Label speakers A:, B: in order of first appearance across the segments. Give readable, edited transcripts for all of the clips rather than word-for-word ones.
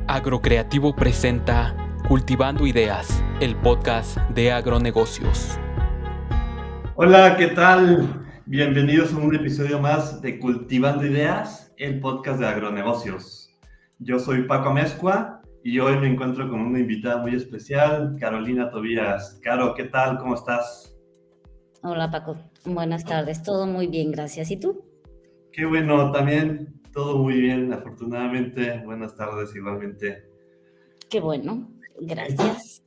A: Agrocreativo presenta Cultivando Ideas, el podcast de agronegocios.
B: Hola, ¿qué tal? Bienvenidos a un episodio más de Cultivando Ideas, el podcast de agronegocios. Yo soy Paco Amezcua y hoy me encuentro con una invitada muy especial, Carolina Tobías. Caro, ¿qué tal? ¿Cómo estás?
C: Hola Paco, buenas tardes, todo muy bien, gracias. ¿Y tú?
B: Qué bueno, también todo muy bien, afortunadamente. Buenas tardes igualmente.
C: Qué bueno, gracias.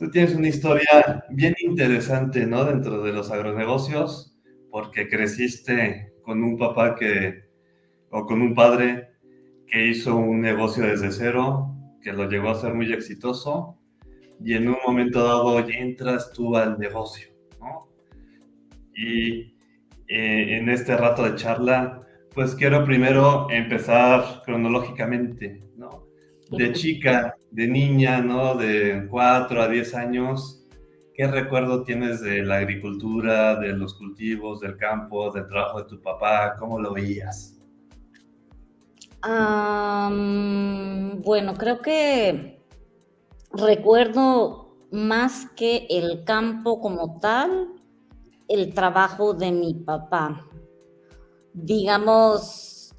B: Tú tienes una historia bien interesante, ¿no? Dentro de los agronegocios, porque creciste con un papá o con un padre que hizo un negocio desde cero, que lo llegó a ser muy exitoso, y en un momento dado ya entras tú al negocio, ¿no? Y en este rato de charla, pues quiero primero empezar cronológicamente, ¿no? De chica, de niña, ¿no? De 4 a 10 años, ¿qué recuerdo tienes de la agricultura, de los cultivos, del campo, del trabajo de tu papá? ¿Cómo lo veías?
C: Bueno, creo que recuerdo más que el campo como tal, el trabajo de mi papá. Digamos,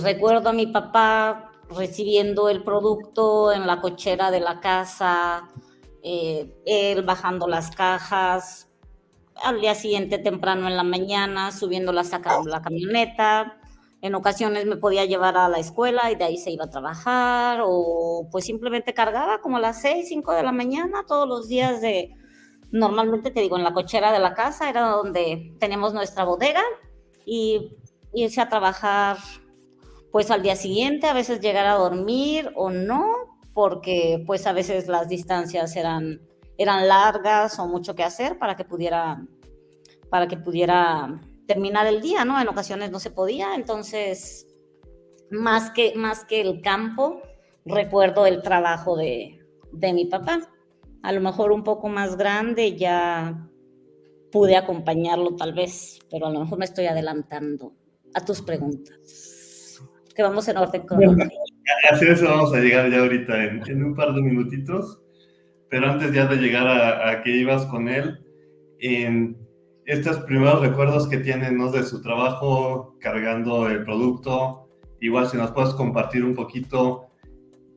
C: recuerdo a mi papá recibiendo el producto en la cochera de la casa, él bajando las cajas, al día siguiente temprano en la mañana, subiéndolas a la camioneta. En ocasiones me podía llevar a la escuela y de ahí se iba a trabajar, o pues simplemente cargaba como a las 6, 5 de la mañana todos los días normalmente te digo, en la cochera de la casa, era donde tenemos nuestra bodega, y irse a trabajar pues al día siguiente, a veces llegar a dormir o no, porque pues a veces las distancias eran largas o mucho que hacer para que pudiera terminar el día, ¿no? En ocasiones no se podía, entonces más que el campo, recuerdo el trabajo de mi papá. A lo mejor un poco más grande ya pude acompañarlo tal vez, pero a lo mejor me estoy adelantando a tus preguntas, que vamos en orden
B: Bueno,
C: cronológico.
B: así eso vamos a llegar ya ahorita en un par de minutitos, pero antes ya de llegar a que ibas con él, en estos primeros recuerdos que tienen, ¿no? De su trabajo cargando el producto, igual si nos puedes compartir un poquito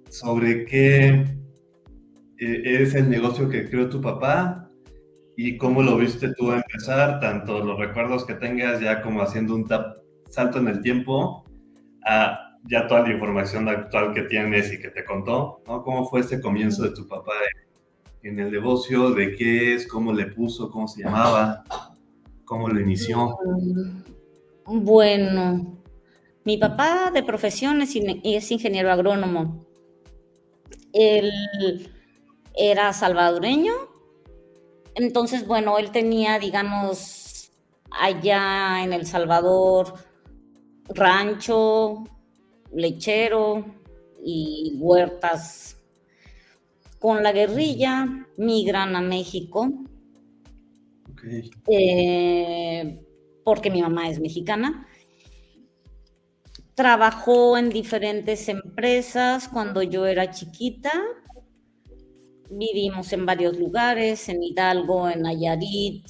B: sobre qué es el negocio que creó tu papá y cómo lo viste tú empezar, tanto los recuerdos que tengas ya como haciendo un salto en el tiempo a ya toda la información actual que tienes y que te contó, ¿no? ¿Cómo fue este comienzo de tu papá en el negocio? ¿De qué es? ¿Cómo le puso? ¿Cómo se llamaba? ¿Cómo lo inició?
C: Bueno, mi papá de profesión es ingeniero agrónomo. Él era salvadoreño, entonces, bueno, él tenía, digamos, allá en El Salvador, rancho, lechero y huertas. Con la guerrilla migran a México,
B: Okay.
C: Porque mi mamá es mexicana. Trabajó en diferentes empresas cuando yo era chiquita. Vivimos en varios lugares, en Hidalgo, en Nayarit,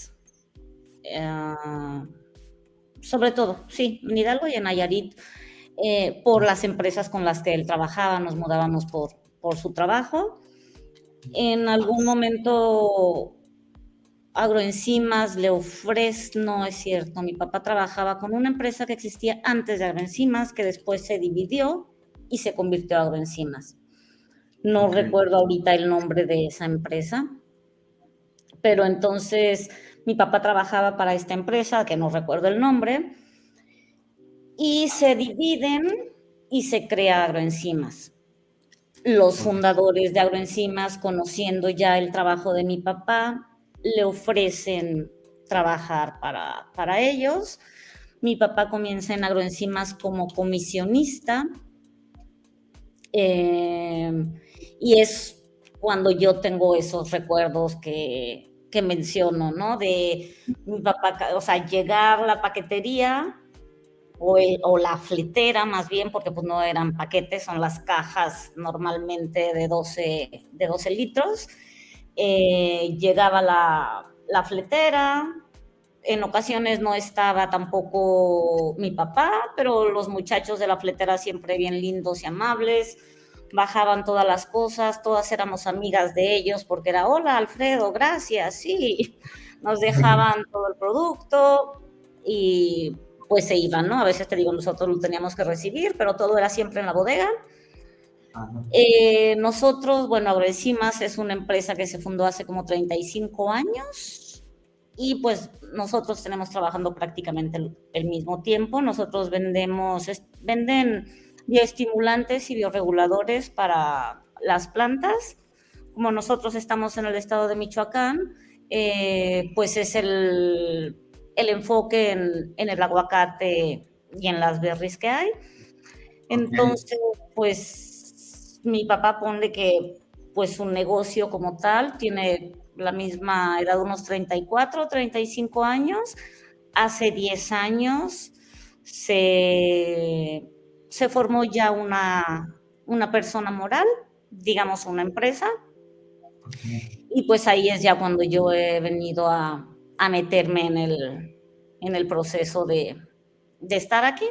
C: sobre todo, sí, en Hidalgo y en Nayarit, por las empresas con las que él trabajaba, nos mudábamos por su trabajo. En algún momento Agroenzimas le ofrece, no es cierto, mi papá trabajaba con una empresa que existía antes de Agroenzimas, que después se dividió y se convirtió a Agroenzimas. No
B: Okay.
C: recuerdo ahorita el nombre de esa empresa, pero entonces mi papá trabajaba para esta empresa, que no recuerdo el nombre, y se dividen y se crea Agroenzimas. Los fundadores de Agroenzimas, conociendo ya el trabajo de mi papá, le ofrecen trabajar para ellos. Mi papá comienza en Agroenzimas como comisionista, y es cuando yo tengo esos recuerdos que menciono, ¿no? De mi papá, o sea, llegar a la paquetería o la fletera más bien, porque pues no eran paquetes, son las cajas normalmente de 12 litros. Llegaba la fletera, en ocasiones no estaba tampoco mi papá, pero los muchachos de la fletera siempre bien lindos y amables, bajaban todas las cosas, todas éramos amigas de ellos porque era, hola Alfredo, gracias, sí, nos dejaban todo el producto y pues se iban, ¿no? A veces te digo, nosotros lo teníamos que recibir, pero todo era siempre en la bodega. Nosotros, bueno, Agroencimas es una empresa que se fundó hace como 35 años y pues nosotros tenemos trabajando prácticamente el mismo tiempo. Nosotros venden bioestimulantes y bioreguladores para las plantas. Como nosotros estamos en el estado de Michoacán, pues es el enfoque en el aguacate y en las berries que hay. Entonces, pues mi papá pone que pues su negocio como tal tiene la misma edad, unos 34, 35 años. Hace 10 años se formó ya una persona moral, digamos una empresa, y pues ahí es ya cuando yo he venido a meterme en el proceso de estar aquí.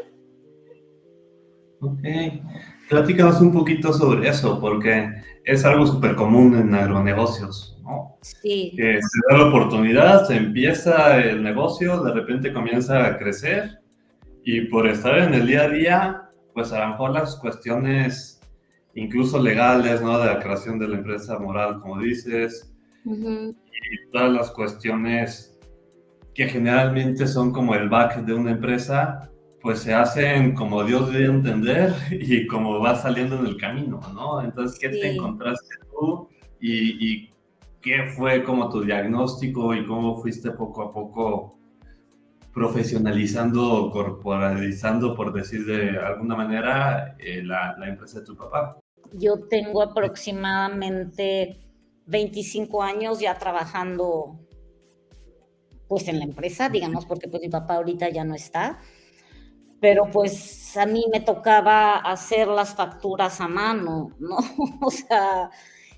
B: Ok, platícanos un poquito sobre eso, porque es algo súper común en agronegocios, ¿no?
C: Sí.
B: Que se da la oportunidad, se empieza el negocio, de repente comienza a crecer y por estar en el día a día, pues a lo mejor las cuestiones incluso legales, ¿no? De la creación de la empresa moral, como dices, y todas las cuestiones que generalmente son como el back de una empresa, pues se hacen como Dios dio a entender y como va saliendo en el camino, ¿no? Entonces, ¿qué te encontraste tú y qué fue como tu diagnóstico y cómo fuiste poco a poco profesionalizando o corporalizando, por decir de alguna manera, la empresa de tu papá?
C: Yo tengo aproximadamente 25 años ya trabajando pues en la empresa, digamos, porque pues mi papá ahorita ya no está, pero pues a mí me tocaba hacer las facturas a mano, ¿no? O sea,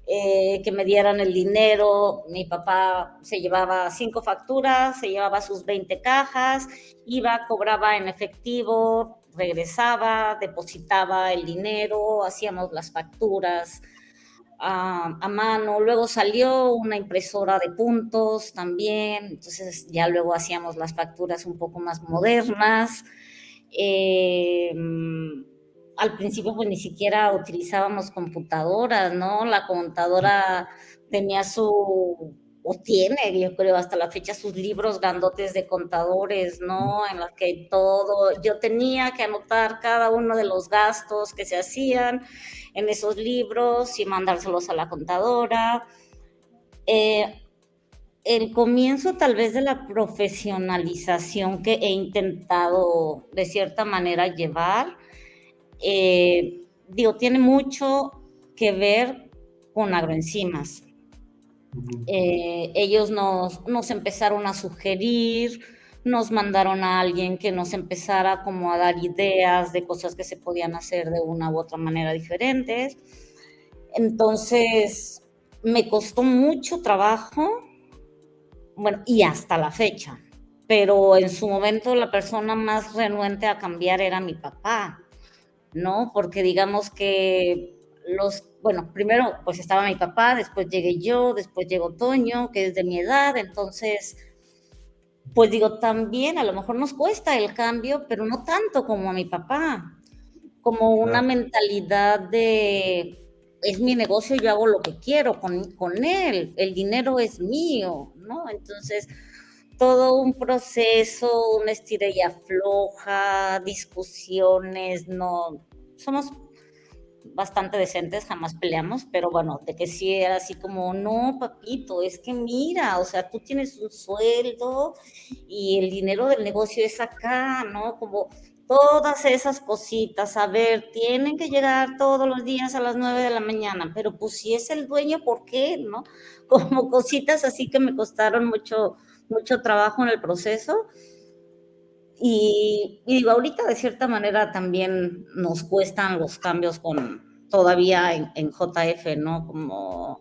C: que me dieran el dinero, mi papá se llevaba 5 facturas, se llevaba sus 20 cajas, iba, cobraba en efectivo, regresaba, depositaba el dinero, hacíamos las facturas a mano, luego salió una impresora de puntos también, entonces ya luego hacíamos las facturas un poco más modernas. Eh, Al principio pues ni siquiera utilizábamos computadoras, ¿no? La contadora tenía o tiene, yo creo, hasta la fecha sus libros grandotes de contadores, ¿no? En los que yo tenía que anotar cada uno de los gastos que se hacían en esos libros y mandárselos a la contadora. El comienzo tal vez de la profesionalización que he intentado de cierta manera llevar, tiene mucho que ver con Agroencimas. Ellos nos empezaron a sugerir, nos mandaron a alguien que nos empezara como a dar ideas de cosas que se podían hacer de una u otra manera diferentes. Entonces, me costó mucho trabajo, bueno, y hasta la fecha, pero en su momento la persona más renuente a cambiar era mi papá, ¿no? Porque digamos que bueno, primero pues estaba mi papá, después llegué yo, después llegó Toño, que es de mi edad, entonces, pues digo, también a lo mejor nos cuesta el cambio, pero no tanto como a mi papá, como una mentalidad de, es mi negocio, yo hago lo que quiero con él, el dinero es mío, ¿no? Entonces, todo un proceso, una estira y afloja, discusiones, no, somos bastante decentes, jamás peleamos, pero bueno, de que sí era así como, no, papito, es que mira, o sea, tú tienes un sueldo y el dinero del negocio es acá, ¿no? Como todas esas cositas, a ver, tienen que llegar todos los días a las 9 de la mañana, pero pues si es el dueño, ¿por qué, no? Como cositas así que me costaron mucho trabajo en el proceso. Y digo, ahorita de cierta manera también nos cuestan los cambios todavía en JF, ¿no? Como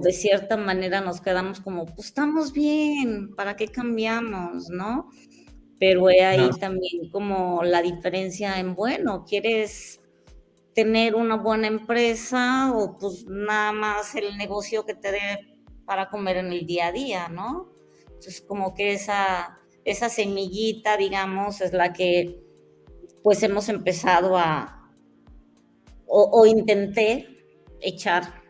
C: de cierta manera nos quedamos como, pues estamos bien, ¿para qué cambiamos, no? Pero he ahí
B: Claro.
C: también como la diferencia en, bueno, ¿quieres tener una buena empresa o pues nada más el negocio que te dé para comer en el día a día, ¿no? Entonces como que esa semillita, digamos, es la que pues hemos empezado o intenté echar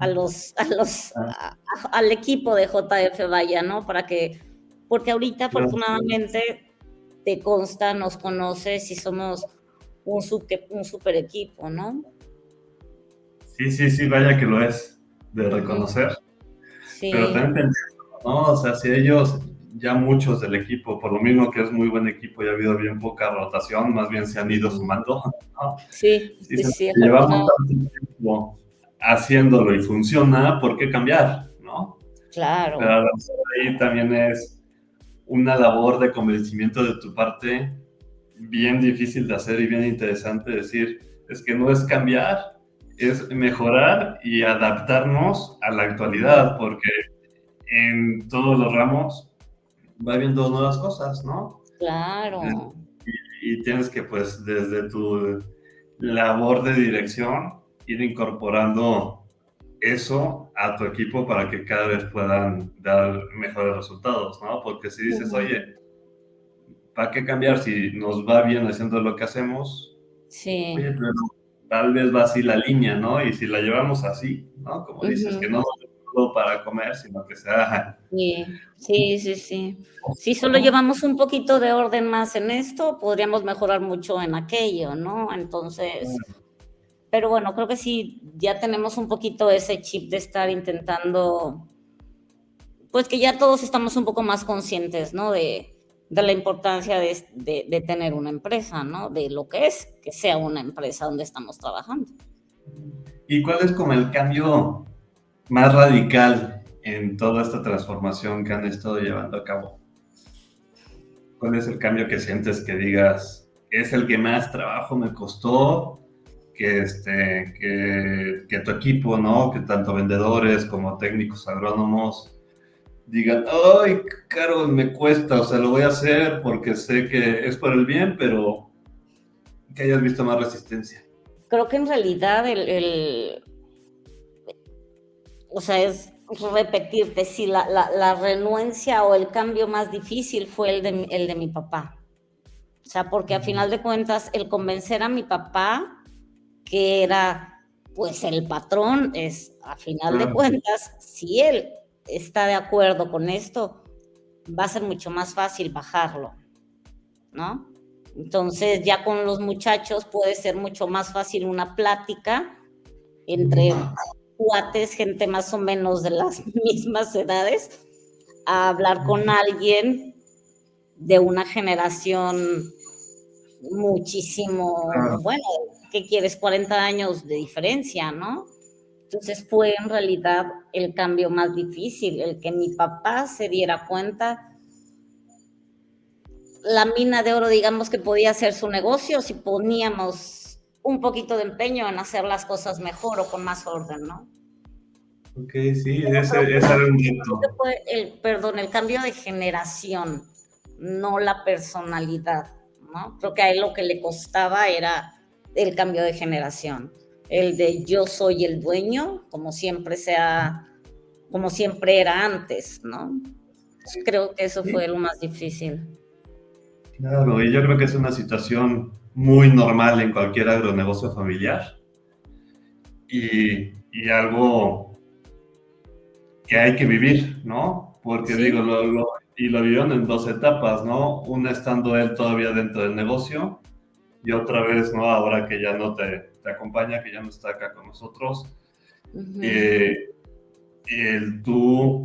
B: Ah,
C: al equipo de JF, vaya, ¿no? Porque ahorita
B: claro.
C: afortunadamente te consta, nos conoces y somos un super equipo, ¿no?
B: Sí, sí, sí, vaya que lo es de
C: Ujú.
B: reconocer. Pero
C: Sí,
B: también te entiendo, ¿no? O sea, si ellos, ya muchos del equipo, por lo mismo que es muy buen equipo y ha habido bien poca rotación, más bien se han ido
C: ujú.
B: sumando, ¿no?
C: Sí,
B: Sí,
C: sí, sí,
B: llevamos
C: afortunadamente,
B: tanto tiempo haciéndolo y funciona, ¿por qué cambiar, no? Pero
C: claro.
B: a lo mejor ahí también es una labor de convencimiento de tu parte bien difícil de hacer y bien interesante decir, es que no es cambiar, es mejorar y adaptarnos a la
C: Ujú.
B: actualidad, porque en todos los ramos va viendo nuevas cosas, ¿no?
C: Claro.
B: Y tienes que, pues, desde tu labor de dirección, ir incorporando eso a tu equipo para que cada vez puedan dar mejores resultados, ¿no? Porque si dices,
C: Ujú.
B: oye, ¿para qué cambiar si nos va bien haciendo lo que hacemos? Oye,
C: Sí.
B: pero tal vez va así la línea, ¿no? Y si la llevamos así, ¿no? Como dices, que
C: Ujú.
B: no solo para comer, sino que sea...
C: Sí, sí, sí, sí. Si solo llevamos un poquito de orden más en esto, podríamos mejorar mucho en aquello, ¿no? Entonces, pero bueno, creo que sí, ya tenemos un poquito ese chip de estar intentando, pues que ya todos estamos un poco más conscientes, ¿no? De la importancia de tener una empresa, ¿no? De lo que es que sea una empresa donde estamos trabajando.
B: ¿Y cuál es como el cambio más radical en toda esta transformación que han estado llevando a cabo? ¿Cuál es el cambio que sientes que digas, es el que más trabajo me costó, que tu equipo, ¿no? Que tanto vendedores como técnicos agrónomos digan, ay, caro, me cuesta, o sea, lo voy a hacer porque sé que es por el bien, pero que hayas visto más resistencia.
C: Creo que en realidad o sea, es repetirte, sí, la renuencia o el cambio más difícil fue el de mi papá. O sea, porque a final de cuentas, el convencer a mi papá, que era pues el patrón, es a final de
B: Claro.
C: cuentas, si él está de acuerdo con esto, va a ser mucho más fácil bajarlo, ¿no? Entonces ya con los muchachos puede ser mucho más fácil una plática entre cuates, gente más o menos de las mismas edades, a hablar con alguien de una generación muchísimo,
B: Claro.
C: bueno, ¿qué quieres? 40 años de diferencia, ¿no? Entonces fue en realidad el cambio más difícil, el que mi papá se diera cuenta, la mina de oro, digamos que podía ser su negocio si poníamos un poquito de empeño en hacer las cosas mejor o con más orden, ¿no?
B: Ok, sí,
C: Creo que
B: ese era un reto.
C: fue perdón, el cambio de generación, no la personalidad, ¿no? Creo que a él lo que le costaba era el cambio de generación, el de yo soy el dueño, como siempre era antes, ¿no? Creo que eso
B: Sí,
C: fue lo más difícil.
B: claro, y yo creo que es una situación muy normal en cualquier agronegocio familiar y algo que hay que vivir, ¿no? Porque digo,
C: Sí,
B: y lo vivieron en dos etapas, ¿no? Una estando él todavía dentro del negocio y otra vez, ¿no? Ahora que ya no te acompaña, que ya no está acá con nosotros,
C: ujú,
B: eh, el tú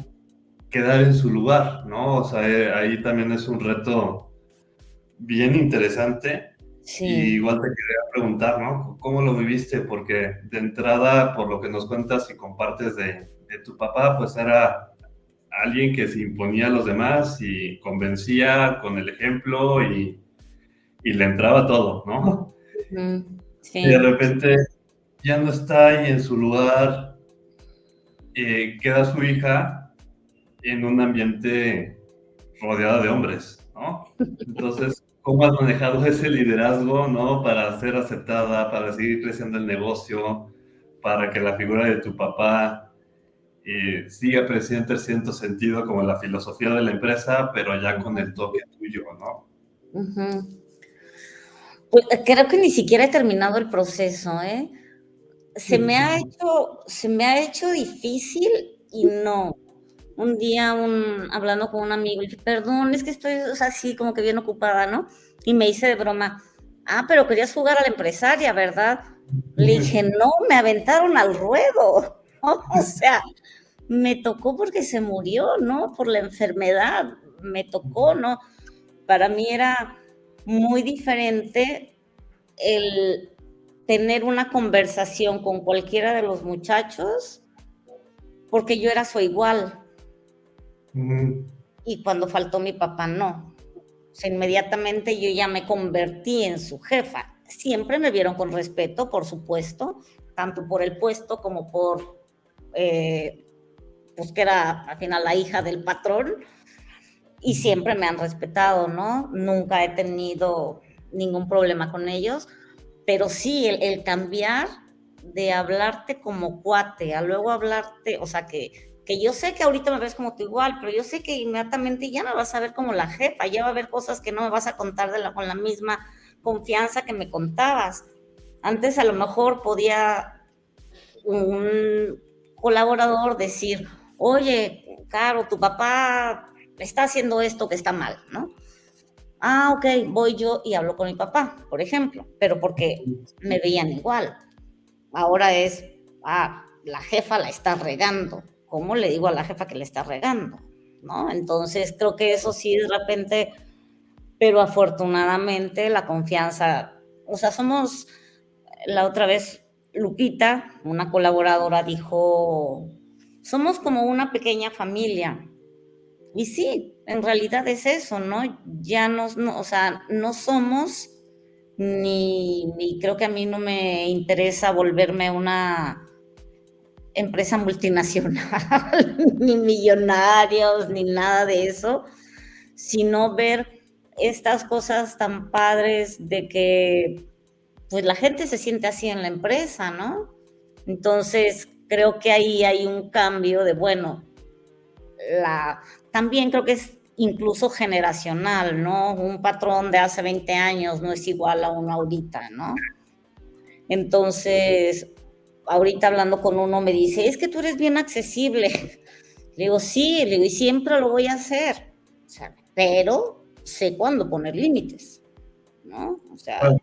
B: quedar en su lugar, ¿no? O sea, ahí también es un reto bien interesante. Y
C: sí,
B: igual te quería preguntar, ¿no? ¿Cómo lo viviste? Porque de entrada, por lo que nos cuentas y compartes de tu papá, pues era alguien que se imponía a los demás y convencía con el ejemplo y le entraba todo, ¿no?
C: Sí.
B: Y de repente ya no está y en su lugar queda su hija en un ambiente rodeado de hombres, ¿no? Entonces, ¿cómo has manejado ese liderazgo, ¿no? Para ser aceptada, para seguir creciendo el negocio, para que la figura de tu papá siga presente en cierto sentido como la filosofía de la empresa, pero ya con el toque tuyo, ¿no?
C: Pues creo que ni siquiera he terminado el proceso, ¿eh? Se me ha hecho difícil y no. Un día hablando con un amigo, le dije, perdón, es que estoy, o sea, así como que bien ocupada, ¿no? Y me hice de broma, pero querías jugar a la empresaria, ¿verdad? Le dije, no, me aventaron al ruedo. O sea, me tocó porque se murió, ¿no? Por la enfermedad, me tocó, ¿no? Para mí era muy diferente el tener una conversación con cualquiera de los muchachos, porque yo era su igual. Y cuando faltó mi papá, no. O sea, inmediatamente yo ya me convertí en su jefa. Siempre me vieron con respeto, por supuesto, tanto por el puesto como por, pues que era al final la hija del patrón, y siempre me han respetado, ¿no? Nunca he tenido ningún problema con ellos, pero sí, el cambiar de hablarte como cuate a luego hablarte, o sea, que yo sé que ahorita me ves como tú igual, pero yo sé que inmediatamente ya me vas a ver como la jefa, ya va a haber cosas que no me vas a contar con la misma confianza que me contabas. Antes a lo mejor podía un colaborador decir, oye, Caro, tu papá está haciendo esto que está mal, ¿no? Ok, voy yo y hablo con mi papá, por ejemplo, pero porque me veían igual. Ahora es, la jefa la está regando. ¿Cómo le digo a la jefa que le está regando? ¿No? Entonces creo que eso sí de repente, pero afortunadamente la confianza, o sea, somos, la otra vez Lupita, una colaboradora, dijo, somos como una pequeña familia. Y sí, en realidad es eso, ¿no? Ya no, o sea, no somos, ni creo que a mí no me interesa volverme una empresa multinacional, ni millonarios, ni nada de eso, sino ver estas cosas tan padres de que pues la gente se siente así en la empresa, ¿no? Entonces creo que ahí hay un cambio de, bueno, también creo que es incluso generacional, ¿no? Un patrón de hace 20 años no es igual a uno ahorita, ¿no? Entonces, ahorita hablando con uno me dice, es que tú eres bien accesible. Le digo, sí, le digo, y siempre lo voy a hacer, o sea, pero sé cuándo poner límites, ¿no? O sea,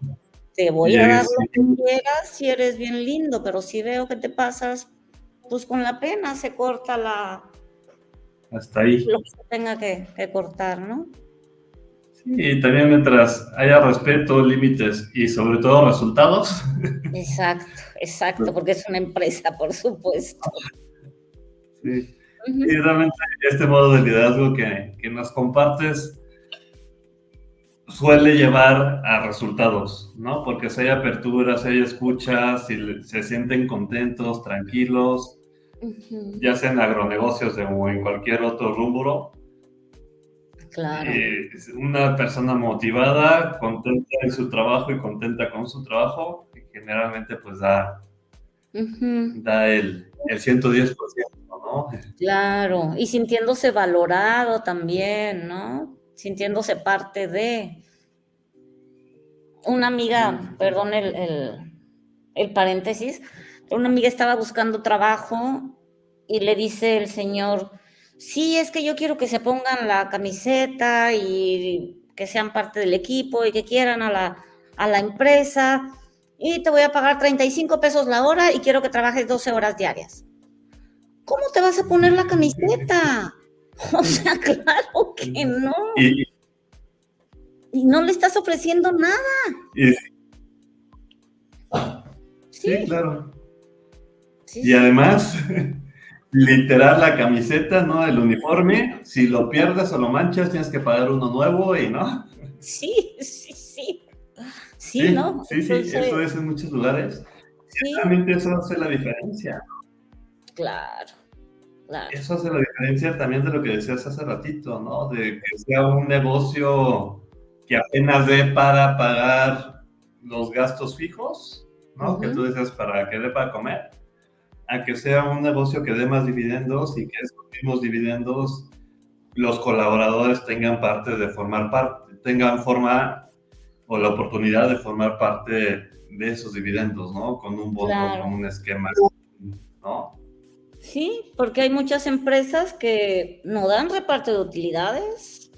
C: te voy a dar lo que quieras si eres bien lindo, pero si veo que te pasas, pues con la pena se corta
B: hasta ahí.
C: lo que se tenga que cortar, ¿no?
B: Sí, y también mientras haya respeto, límites y sobre todo resultados.
C: Exacto, porque es una empresa, por supuesto.
B: Sí. Y realmente este modo de liderazgo que nos compartes suele llevar a resultados, ¿no? Porque si hay apertura, si hay escuchas, si se sienten contentos, tranquilos, ya sea en agronegocios o en cualquier otro rubro.
C: Claro.
B: Una persona motivada, contenta en su trabajo y contenta con su trabajo, generalmente pues da el 110%, ¿no?
C: Claro, y sintiéndose valorado también, ¿no? Sintiéndose parte de. Una amiga, perdón el paréntesis, una amiga estaba buscando trabajo y le dice el señor, sí, es que yo quiero que se pongan la camiseta y que sean parte del equipo y que quieran a la empresa y te voy a pagar 35 pesos la hora y quiero que trabajes 12 horas diarias. ¿Cómo te vas a poner la camiseta? O sea, claro que no. Y no le estás ofreciendo nada.
B: Sí, claro.
C: Sí.
B: Y además, literal la camiseta, ¿no? El uniforme, si lo pierdes o lo manchas, tienes que pagar uno nuevo y ¿no?
C: Sí, sí, sí. Sí,
B: Sí,
C: ¿no?
B: sí, sí, eso es en muchos lugares. Y
C: Sí,
B: realmente eso hace la diferencia.
C: claro, claro.
B: Eso hace la diferencia también de lo que decías hace ratito, ¿no? De que sea un negocio que apenas dé para pagar los gastos fijos, ¿no? Que tú
C: Ujú,
B: decías para que dé para comer, a que sea un negocio que dé más dividendos y que esos mismos dividendos los colaboradores tengan parte de formar parte, tengan forma o la oportunidad de formar parte de esos dividendos, ¿no? Con un bono, con
C: claro.
B: un esquema, ¿no?
C: Sí, porque hay muchas empresas que no dan reparto de utilidades,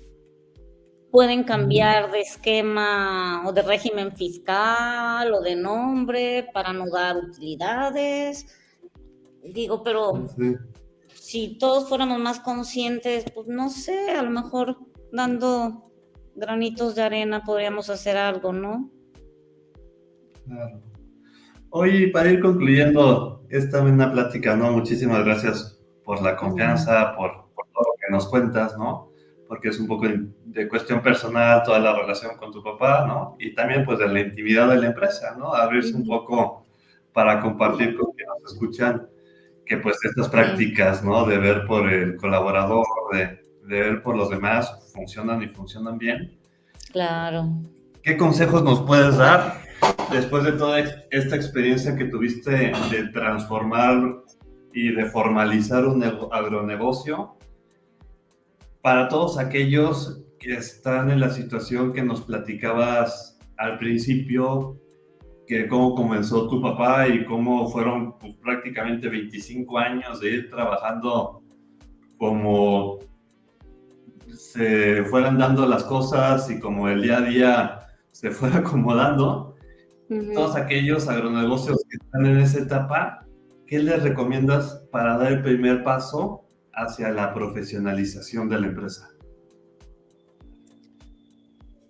C: pueden cambiar de esquema o de régimen fiscal o de nombre para no dar utilidades. Digo, pero
B: Sí.
C: si todos fuéramos más conscientes, pues no sé, a lo mejor dando granitos de arena podríamos hacer algo, ¿no?
B: Claro. Oye, para ir concluyendo esta buena plática, ¿no? Muchísimas gracias por la
C: Mm,
B: confianza, por todo lo que nos cuentas, ¿no? Porque es un poco de cuestión personal toda la relación con tu papá, ¿no? Y también pues de la intimidad de la empresa, ¿no? Abrirse un
C: ujú,
B: poco para compartir con quienes nos escuchan que pues estas
C: sí,
B: prácticas, ¿no? De ver por el colaborador, de ver por los demás, funcionan y funcionan bien.
C: claro.
B: ¿Qué consejos nos puedes dar después de toda esta experiencia que tuviste de transformar y de formalizar un agronegocio para todos aquellos que están en la situación que nos platicabas al principio, que cómo comenzó tu papá y cómo fueron pues, prácticamente 25 años de ir trabajando como se fueran dando las cosas y como el día a día se fuera acomodando? Todos
C: Ujú.
B: aquellos agronegocios que están en esa etapa, ¿qué les recomiendas para dar el primer paso hacia la profesionalización de la empresa?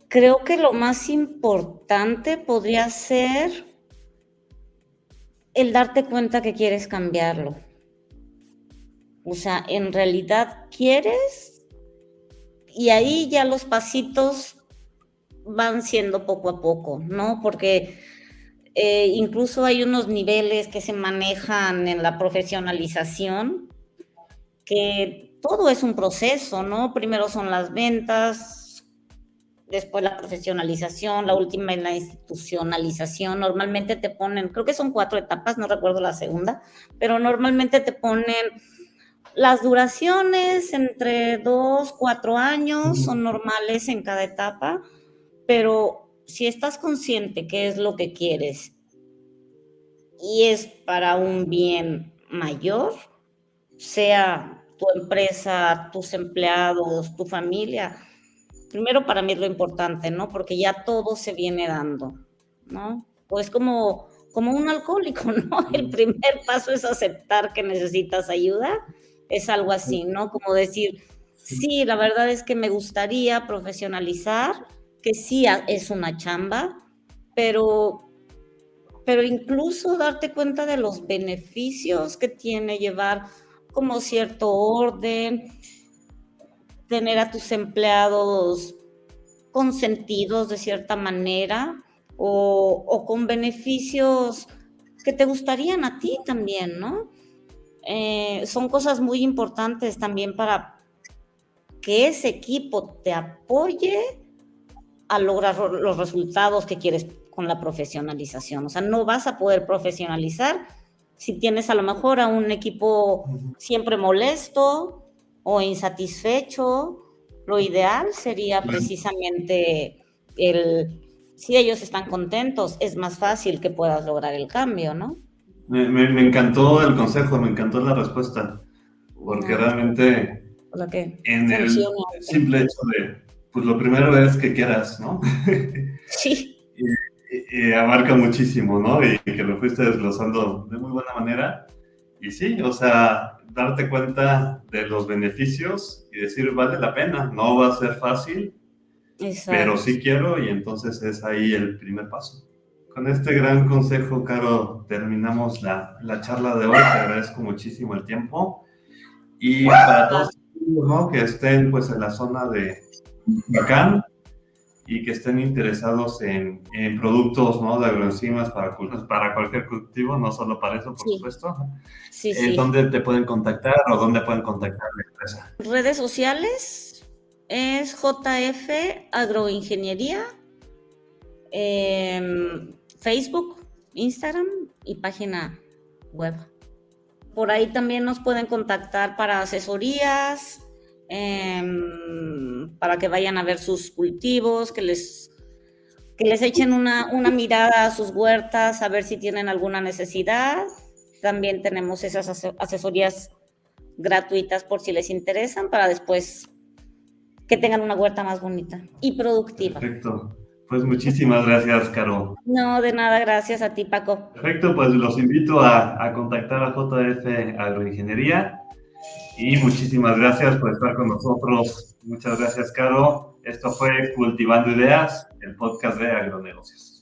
C: Creo que lo más importante podría ser el darte cuenta que quieres cambiarlo. O sea, en realidad quieres y ahí ya los pasitos van siendo poco a poco, ¿no? Porque incluso hay unos niveles que se manejan en la profesionalización, que todo es un proceso, ¿no? Primero son las ventas, después la profesionalización, la última es la institucionalización. Normalmente te ponen, creo que son 4 etapas, no recuerdo la segunda, pero normalmente te ponen las duraciones entre 2, 4 años, son normales en cada etapa, pero si estás consciente qué es lo que quieres y es para un bien mayor, sea tu empresa, tus empleados, tu familia, primero para mí es lo importante, ¿no? Porque ya todo se viene dando, ¿no? Pues como un alcohólico, ¿no? El primer paso es aceptar que necesitas ayuda, es algo así, ¿no? Como decir, sí, la verdad es que me gustaría profesionalizar, que sí es una chamba, pero, pero incluso darte cuenta de los beneficios que tiene llevar como cierto orden, tener a tus empleados consentidos de cierta manera o con beneficios que te gustarían a ti también, ¿no? Son cosas muy importantes también para que ese equipo te apoye a lograr los resultados que quieres con la profesionalización. O sea, no vas a poder profesionalizar si tienes a lo mejor a un equipo siempre molesto o insatisfecho. Lo ideal sería precisamente si ellos están contentos, es más fácil que puedas lograr el cambio, ¿no?
B: Me encantó el consejo, me encantó la respuesta, porque
C: No,
B: realmente
C: o sea que
B: en el
C: funcione.
B: simple hecho de, pues lo primero es que quieras, ¿no?
C: Sí,
B: y abarca muchísimo, ¿no? Y que lo fuiste desglosando de muy buena manera. Y sí, o sea, darte cuenta de los beneficios y decir, vale la pena, no va a ser fácil, pero
C: exacto.
B: sí quiero y entonces es ahí el primer paso. Con este gran consejo, Caro, terminamos la charla de hoy. Te agradezco muchísimo el tiempo. Y para todos, ¿no?, que estén pues en la zona de Michoacán y que estén interesados en productos, ¿no?, de agroenzimas para cualquier cultivo, no solo para eso, por supuesto.
C: Sí.
B: ¿Dónde te pueden contactar o dónde pueden contactar la empresa?
C: Redes sociales es JF Agroingeniería, Facebook, Instagram y página web. Por ahí también nos pueden contactar para asesorías, para que vayan a ver sus cultivos, que les echen una mirada a sus huertas, a ver si tienen alguna necesidad. También tenemos esas asesorías gratuitas por si les interesan, para después que tengan una huerta más bonita y productiva.
B: Perfecto. Pues muchísimas gracias, Caro.
C: No, de nada, gracias a ti, Paco.
B: Perfecto, pues los invito a contactar a JF Agroingeniería y muchísimas gracias por estar con nosotros. Muchas gracias, Caro. Esto fue Cultivando Ideas, el podcast de Agronegocios.